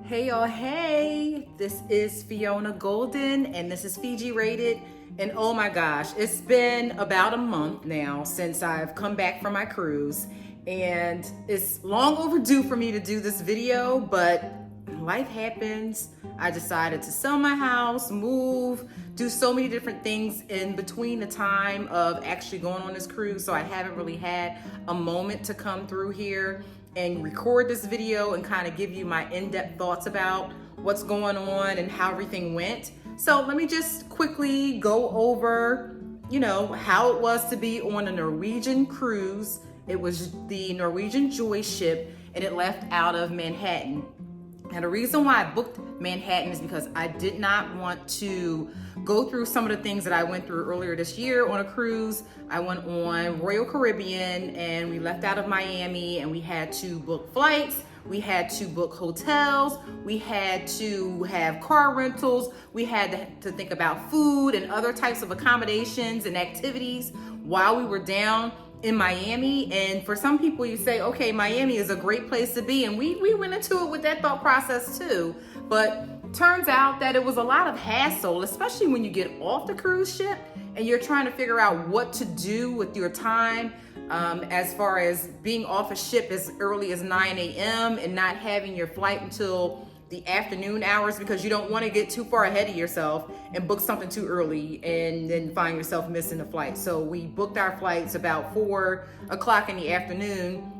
Hey y'all, hey! This is Fiona Golden and this is Figi Rated. And oh my gosh, it's been about a month now since I've come back from my cruise. And it's long overdue for me to do this video, but life happens. I decided to sell my house, move, do so many different things in between the time of actually going on this cruise. So I haven't really had a moment to come through here and record this video and kind of give you my in-depth thoughts about what's going on and how everything went. So let me just quickly go over, how it was to be on a Norwegian cruise. It was the Norwegian Joy ship and it left out of Manhattan. Now, the reason why I booked Manhattan is because I did not want to go through some of the things that I went through earlier this year on a cruise. I went on Royal Caribbean and we left out of Miami and we had to book flights. We had to book hotels. We had to have car rentals. We had to think about food and other types of accommodations and activities while we were down in Miami. And for some people you say, okay, Miami is a great place to be. And we went into it with that thought process too. But turns out that it was a lot of hassle, especially when you get off the cruise ship and you're trying to figure out what to do with your time, as far as being off a ship as early as 9 a.m. and not having your flight until the afternoon hours because you don't want to get too far ahead of yourself and book something too early and then find yourself missing the flight. So we booked our flights about 4 o'clock in the afternoon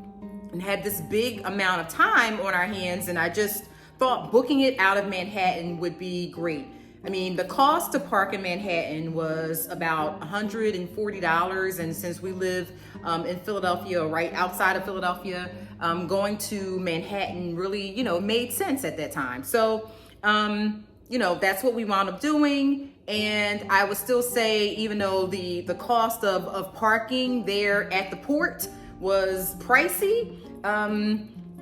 and had this big amount of time on our hands, and I just thought booking it out of Manhattan would be great. I mean, the cost to park in Manhattan was about $140, and since we live in Philadelphia, right outside of Philadelphia, going to Manhattan really, made sense at that time. So, that's what we wound up doing. And I would still say, even though the cost of parking there at the port was pricey,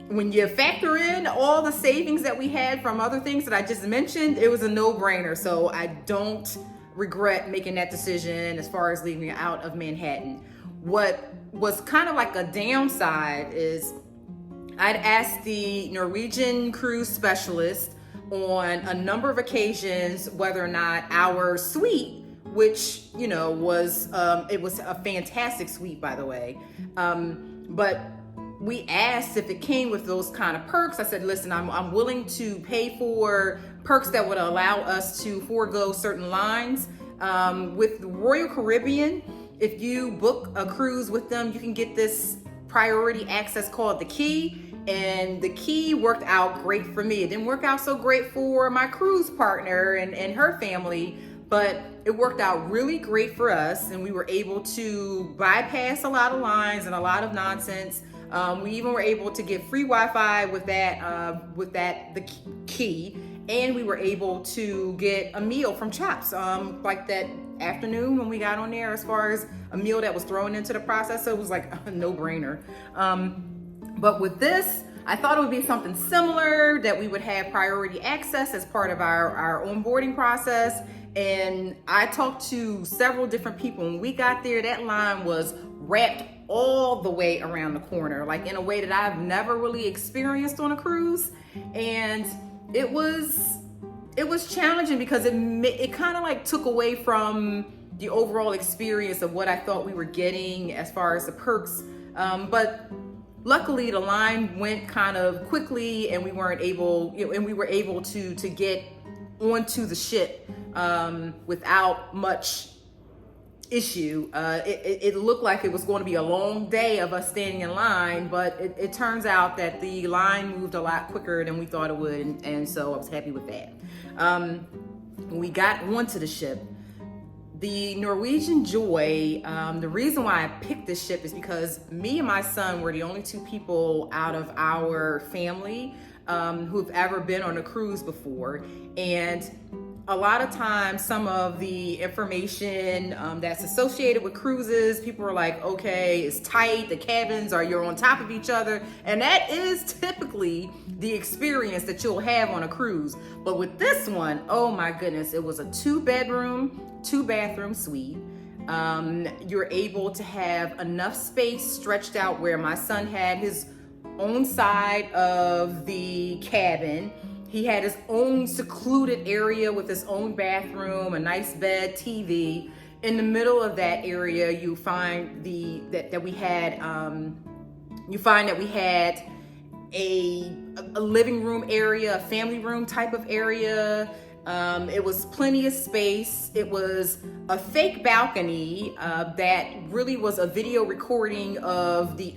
when you factor in all the savings that we had from other things that I just mentioned, it was a no-brainer. So I don't regret making that decision as far as leaving out of Manhattan. What was kind of like a downside is I'd asked the Norwegian cruise specialist on a number of occasions whether or not our suite, which, was, it was a fantastic suite, by the way, but we asked if it came with those kind of perks. I said, listen, I'm willing to pay for perks that would allow us to forego certain lines. With the Royal Caribbean, if you book a cruise with them, you can get this priority access called the Key. And the Key worked out great for me. It didn't work out so great for my cruise partner and her family, but it worked out really great for us. And we were able to bypass a lot of lines and a lot of nonsense. We even were able to get free Wi-Fi with the Key, and we were able to get a meal from Chops, like that afternoon when we got on there, as far as a meal that was thrown into the process. So it was like a no-brainer. But with this, I thought it would be something similar, that we would have priority access as part of our onboarding process. And I talked to several different people. When we got there, that line was wrapped all the way around the corner, like in a way that I've never really experienced on a cruise. And it was challenging because it kind of like took away from the overall experience of what I thought we were getting as far as the perks. But luckily the line went kind of quickly and we were able to get onto the ship without much issue. It looked like it was going to be a long day of us standing in line, but it turns out that the line moved a lot quicker than we thought it would, and so I was happy with that. When we got onto the ship, the Norwegian Joy, the reason why I picked this ship is because me and my son were the only 2 people out of our family who've ever been on a cruise before. And a lot of times, some of the information that's associated with cruises, people are like, okay, it's tight, the cabins are, you're on top of each other. And that is typically the experience that you'll have on a cruise. But with this one, oh my goodness, it was a 2-bedroom, 2-bathroom suite. You're able to have enough space stretched out where my son had his own side of the cabin. He had his own secluded area with his own bathroom, a nice bed, TV. In the middle of that area, you find that we had a living room area, a family room type of area. It was plenty of space. It was a fake balcony that really was a video recording of the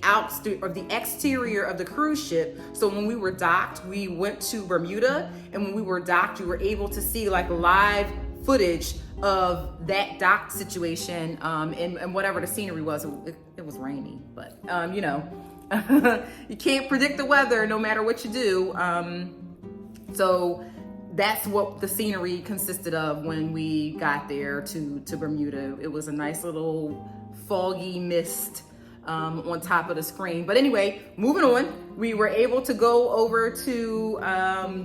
exterior of the cruise ship. So when we were docked, we went to Bermuda, and when we were docked, you were able to see like live footage of that docked situation, and whatever the scenery was. It was rainy, but you know, you can't predict the weather no matter what you do. So that's what the scenery consisted of when we got there to Bermuda. It was a nice little foggy mist on top of the screen. But anyway, moving on, we were able to go over to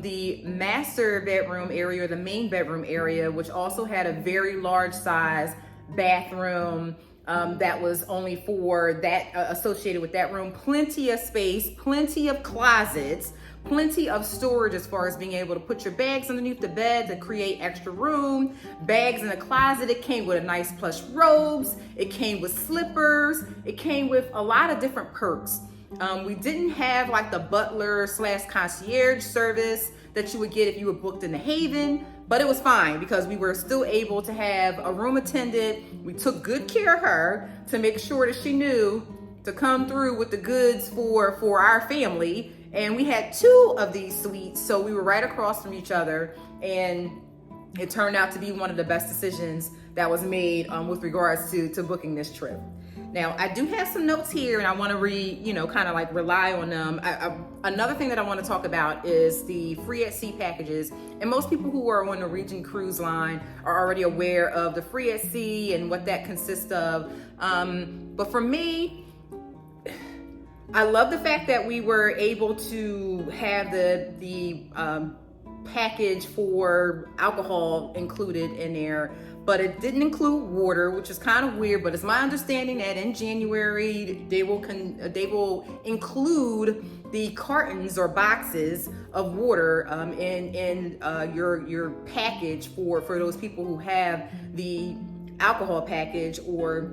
the master bedroom area, or the main bedroom area, which also had a very large size bathroom that was only for that associated with that room. Plenty of space, plenty of closets, plenty of storage as far as being able to put your bags underneath the bed to create extra room, bags in the closet. It came with a nice plush robes. It came with slippers. It came with a lot of different perks. We didn't have like the butler / concierge service that you would get if you were booked in the Haven, but it was fine because we were still able to have a room attendant. We took good care of her to make sure that she knew to come through with the goods for our family. And we had 2 of these suites, so we were right across from each other, and it turned out to be one of the best decisions that was made with regards to booking this trip. Now, I do have some notes here, and I want to kind of like rely on them. Another thing that I want to talk about is the free at sea packages. And most people who are on the Norwegian Cruise Line are already aware of the free at sea and what that consists of. But for me, I love the fact that we were able to have the package for alcohol included in there, but it didn't include water, which is kind of weird. But it's my understanding that in January they will include the cartons or boxes of water in your package for those people who have the alcohol package, or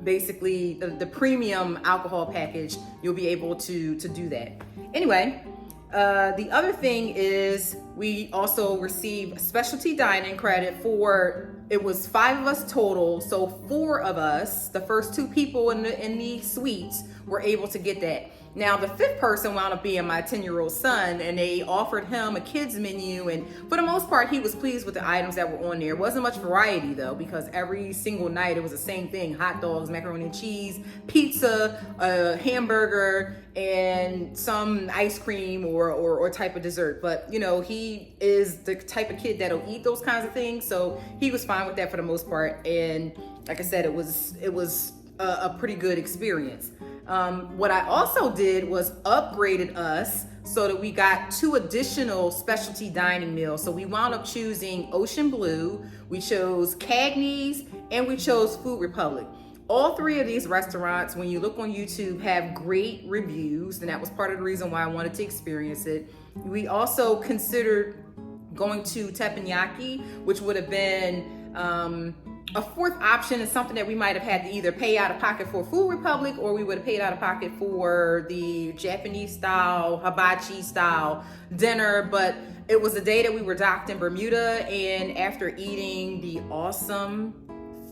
basically the premium alcohol package. You'll be able to do that. Anyway, the other thing is we also received specialty dining credit for, it was 5 of us total, so 4 of us, the first 2 people in the suites, were able to get that. Now, the 5th person wound up being my 10-year-old son, and they offered him a kids menu, and for the most part, he was pleased with the items that were on there. Wasn't much variety though, because every single night it was the same thing: hot dogs, macaroni and cheese, pizza, a hamburger, and some ice cream or type of dessert. But you know, he is the type of kid that'll eat those kinds of things, so he was fine with that for the most part. And like I said, it was a pretty good experience. What I also did was upgraded us so that we got 2 additional specialty dining meals. So we wound up choosing Ocean Blue, we chose Cagney's, and we chose Food Republic. All 3 of these restaurants, when you look on YouTube, have great reviews, and that was part of the reason why I wanted to experience it. We also considered going to teppanyaki, which would have been a 4th option, is something that we might have had to either pay out of pocket for Food Republic, or we would have paid out of pocket for the Japanese style, hibachi style dinner. But it was the day that we were docked in Bermuda, and after eating the awesome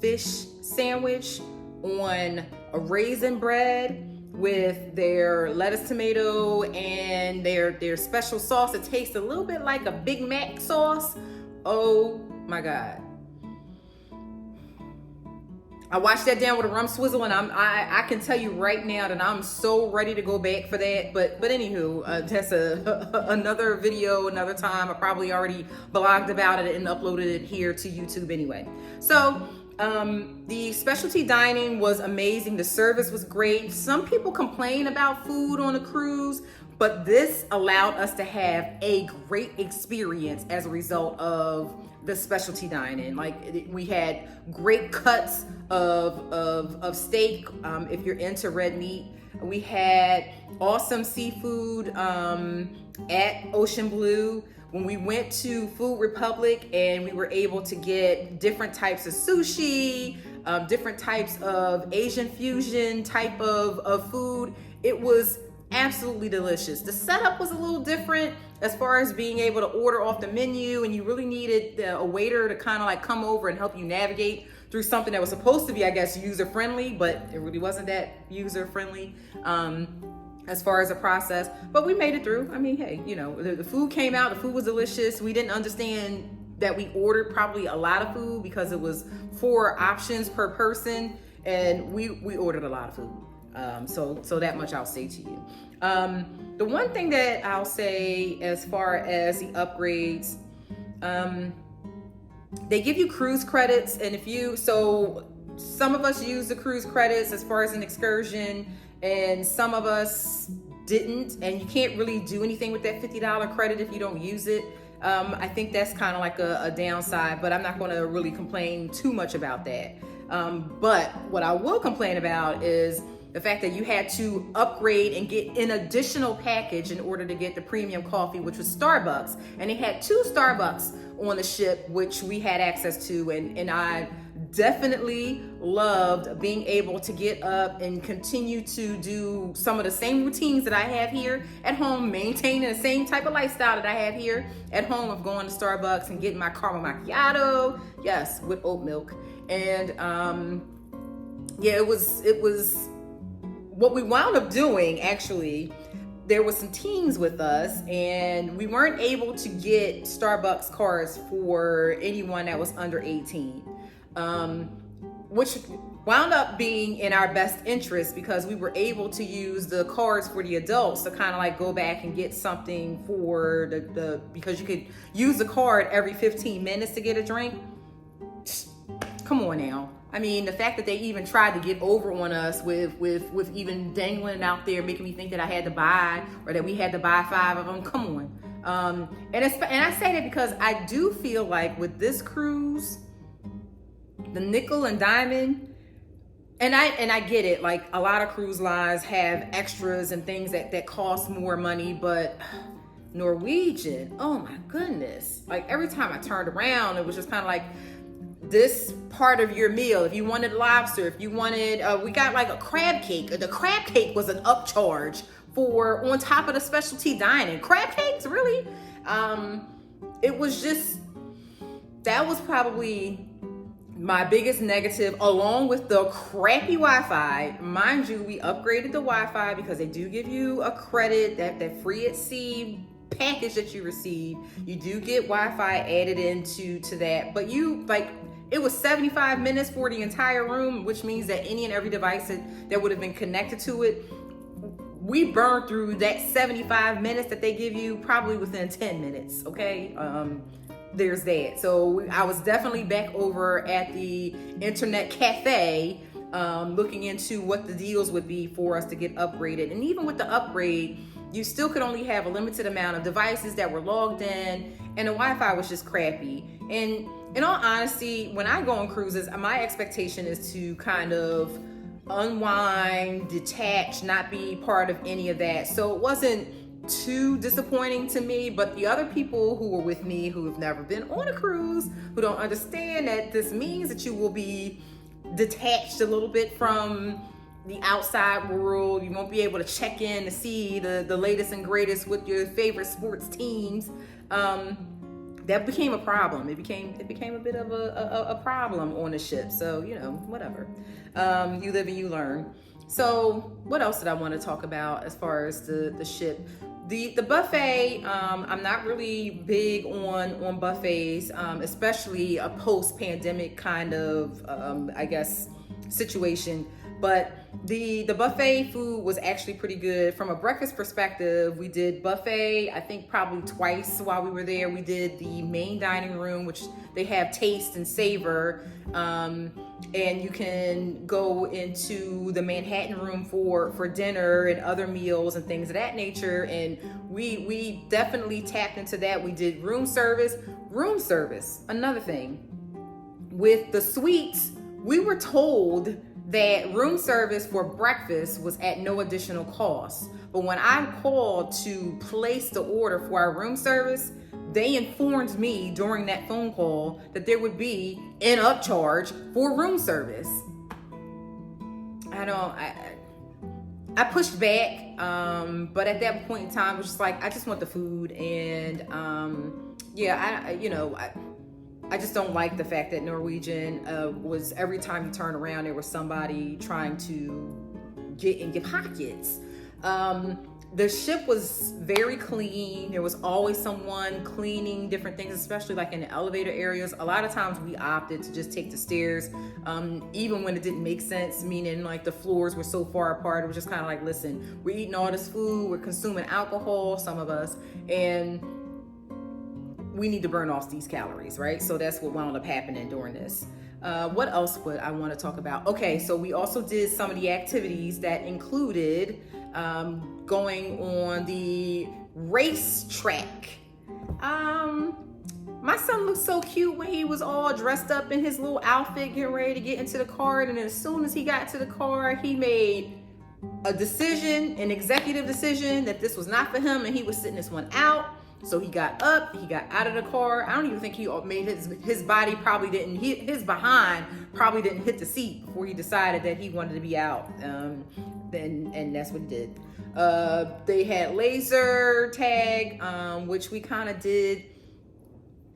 fish sandwich on a raisin bread with their lettuce, tomato, and their special sauce, it tastes a little bit like a Big Mac sauce. Oh my God. I washed that down with a rum swizzle, and I can tell you right now that I'm so ready to go back for that. But anywho, that's another video, another time. I probably already blogged about it and uploaded it here to YouTube anyway. So the specialty dining was amazing. The service was great. Some people complain about food on a cruise, but this allowed us to have a great experience as a result of the specialty dining. Like, we had great cuts of steak, if you're into red meat. We had awesome seafood at Ocean Blue. when we went to Food Republic and we were able to get different types of sushi, different types of Asian fusion type of food, it was absolutely delicious. The setup was a little different as far as being able to order off the menu, and you really needed a waiter to kind of like come over and help you navigate through something that was supposed to be, I guess, user-friendly, but it really wasn't that user-friendly as far as the process. But we made it through. I mean, hey, the food came out, the food was delicious. We didn't understand that we ordered probably a lot of food because it was 4 options per person, and we ordered a lot of food. So that much I'll say to you. The one thing that I'll say as far as the upgrades, they give you cruise credits, and so some of us use the cruise credits as far as an excursion, and some of us didn't, and you can't really do anything with that $50 credit if you don't use it. I think that's kind of like a downside, but I'm not going to really complain too much about that. But what I will complain about is the fact that you had to upgrade and get an additional package in order to get the premium coffee, which was Starbucks. And they had 2 Starbucks on the ship, which we had access to. And I definitely loved being able to get up and continue to do some of the same routines that I have here at home, maintaining the same type of lifestyle that I have here at home of going to Starbucks and getting my caramel macchiato, yes, with oat milk. And it was what we wound up doing. Actually, there was some teens with us, and we weren't able to get Starbucks cards for anyone that was under 18, which wound up being in our best interest because we were able to use the cards for the adults to kind of like go back and get something for because you could use the card every 15 minutes to get a drink. Come on now. I mean, the fact that they even tried to get over on us with even dangling out there, making me think that I had to buy, or that we had to buy 5 of them. Come on. And I say that because I do feel like with this cruise, the nickel and diamond, and I get it, like a lot of cruise lines have extras and things that cost more money, but Norwegian, oh my goodness. Like every time I turned around, it was just kind of like, this part of your meal, if you wanted lobster, if you wanted, we got like a crab cake. The crab cake was an upcharge for on top of the specialty dining. Crab cakes, really? It was just, that was probably my biggest negative, along with the crappy Wi-Fi. Mind you, we upgraded the Wi-Fi because they do give you a credit, that free at sea package that you receive. You do get Wi-Fi added into that, but it was 75 minutes for the entire room, which means that any and every device that would have been connected to it, we burned through that 75 minutes that they give you probably within 10 minutes, okay? There's that. So I was definitely back over at the internet cafe looking into what the deals would be for us to get upgraded. And even with the upgrade, you still could only have a limited amount of devices that were logged in, and the Wi-Fi was just crappy. And in all honesty, when I go on cruises, my expectation is to kind of unwind, detach, not be part of any of that. So it wasn't too disappointing to me, but the other people who were with me who have never been on a cruise, who don't understand that this means that you will be detached a little bit from the outside world. You won't be able to check in to see the latest and greatest with your favorite sports teams. That became a problem. It became a bit of a problem on the ship. So, whatever. You live and you learn. So what else did I want to talk about as far as the ship? The buffet, I'm not really big on buffets, especially a post-pandemic kind of, situation. But the buffet food was actually pretty good. From a breakfast perspective, we did buffet, I think probably twice while we were there. We did the main dining room, which they have taste and savor. And you can go into the Manhattan room for dinner and other meals and things of that nature. And we definitely tapped into that. We did room service, another thing. With the suites, we were told that room service for breakfast was at no additional cost. But when I called to place the order for our room service, they informed me during that phone call that there would be an upcharge for room service. I pushed back, but at that point in time, it was just like, I just want the food. And I just don't like the fact that Norwegian was, every time you turn around, there was somebody trying to get in your pockets. The ship was very clean. There was always someone cleaning different things, especially like in the elevator areas. A lot of times we opted to just take the stairs, even when it didn't make sense, meaning like the floors were so far apart. It was just kind of like, listen, we're eating all this food, we're consuming alcohol, some of us, and we need to burn off these calories, right? So that's what wound up happening during this. What else would I want to talk about? Okay, so we also did some of the activities that included going on the race track. My son looked so cute when he was all dressed up in his little outfit, getting ready to get into the car. And then as soon as he got to the car, he made a decision, an executive decision, that this was not for him, and he was sitting this one out. So he got up, he got out of the car. I don't even think he made his body probably didn't hit, his behind probably didn't hit the seat before he decided that he wanted to be out. And that's what he did. They had laser tag, which we kind of did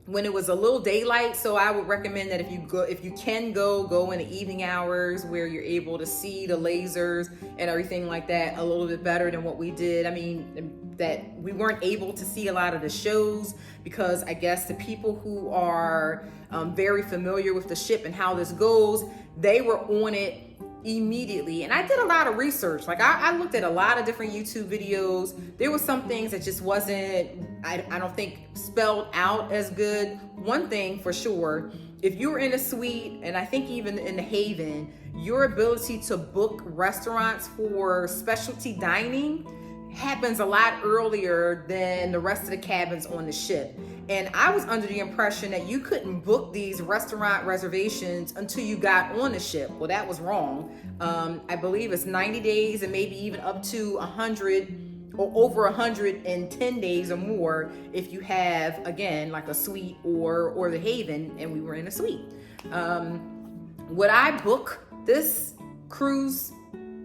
when it was a little daylight. So I would recommend that if you can go in the evening hours where you're able to see the lasers and everything like that a little bit better than what we did. I mean, that we weren't able to see a lot of the shows because I guess the people who are very familiar with the ship and how this goes, they were on it immediately. And I did a lot of research. Like I looked at a lot of different YouTube videos. There were some things that just wasn't, I don't think, spelled out as good. One thing for sure, if you're in a suite, and I think even in the Haven, your ability to book restaurants for specialty dining happens a lot earlier than the rest of the cabins on the ship. And I was under the impression that you couldn't book these restaurant reservations until you got on the ship. Well, that was wrong. I believe it's 90 days and maybe even up to 100 or over 110 days or more if you have, again, like a suite or the Haven, and we were in a suite. Would I book this cruise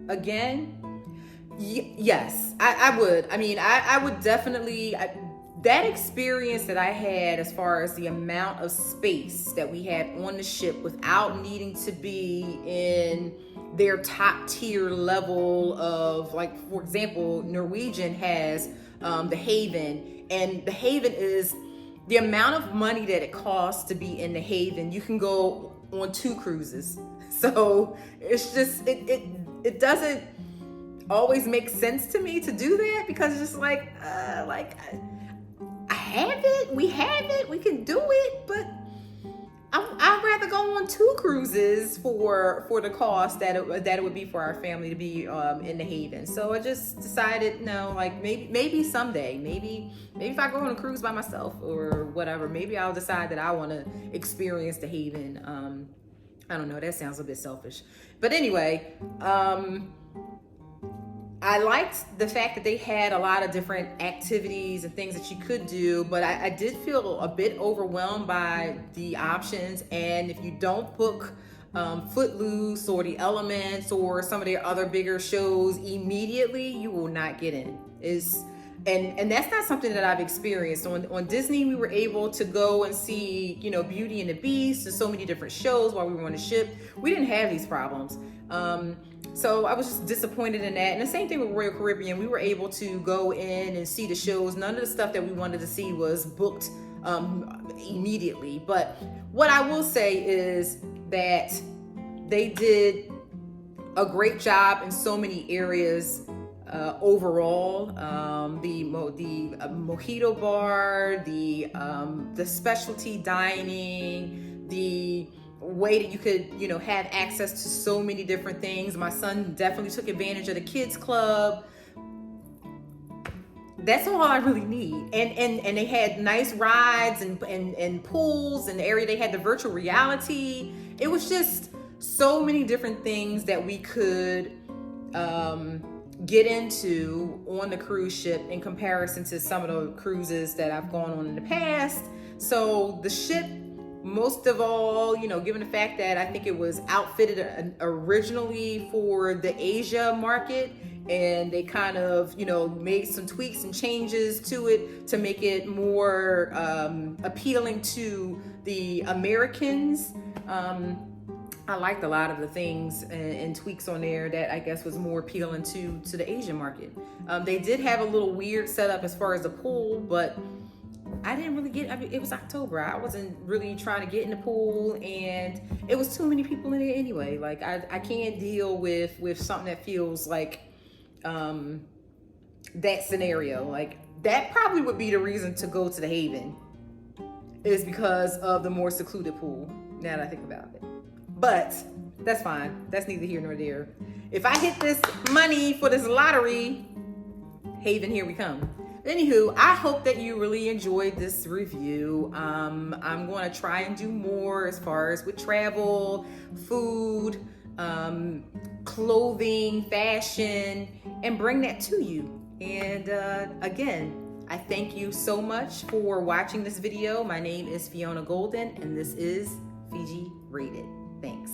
again? Yes, I would. I mean, I would definitely, that experience that I had as far as the amount of space that we had on the ship without needing to be in their top tier level of, like, for example, Norwegian has the Haven, and the Haven is the amount of money that it costs to be in the Haven. You can go on 2 cruises. So it's just, it doesn't always makes sense to me to do that, because it's just like I have it, we have it, we can do it, but I'd rather go on 2 cruises for the cost that it would be for our family to be in the Haven. So I just decided, no, like maybe someday, maybe if I go on a cruise by myself or whatever, maybe I'll decide that I want to experience the Haven. I don't know, that sounds a bit selfish, but anyway, I liked the fact that they had a lot of different activities and things that you could do, but I did feel a bit overwhelmed by the options. And if you don't book Footloose or The Elements or some of their other bigger shows immediately, you will not get in. And that's not something that I've experienced. On Disney, we were able to go and see, Beauty and the Beast and so many different shows while we were on the ship. We didn't have these problems. So I was just disappointed in that. And the same thing with Royal Caribbean. We were able to go in and see the shows. None of the stuff that we wanted to see was booked immediately. But what I will say is that they did a great job in so many areas overall. The mojito bar, the specialty dining, the way that you could, have access to so many different things. My son definitely took advantage of the kids club. That's all I really need. And they had nice rides and pools, and the area they had the virtual reality. It was just so many different things that we could get into on the cruise ship in comparison to some of the cruises that I've gone on in the past. So the ship, most of all, you know, given the fact that I think it was outfitted originally for the Asia market, and they kind of, you know, made some tweaks and changes to it to make it more appealing to the Americans. I liked a lot of the things and tweaks on there that I guess was more appealing to the Asian market. They did have a little weird setup as far as the pool, but I didn't really get, I mean, it was October. I wasn't really trying to get in the pool, and it was too many people in there anyway. Like I can't deal with something that feels like that scenario. Like that probably would be the reason to go to the Haven, is because of the more secluded pool, now that I think about it. But that's fine. That's neither here nor there. If I hit this money for this lottery, Haven, here we come. Anywho, I hope that you really enjoyed this review. I'm going to try and do more as far as with travel, food, clothing, fashion, and bring that to you. And again, I thank you so much for watching this video. My name is Fiona Golden, and this is Figi Rated. Thanks.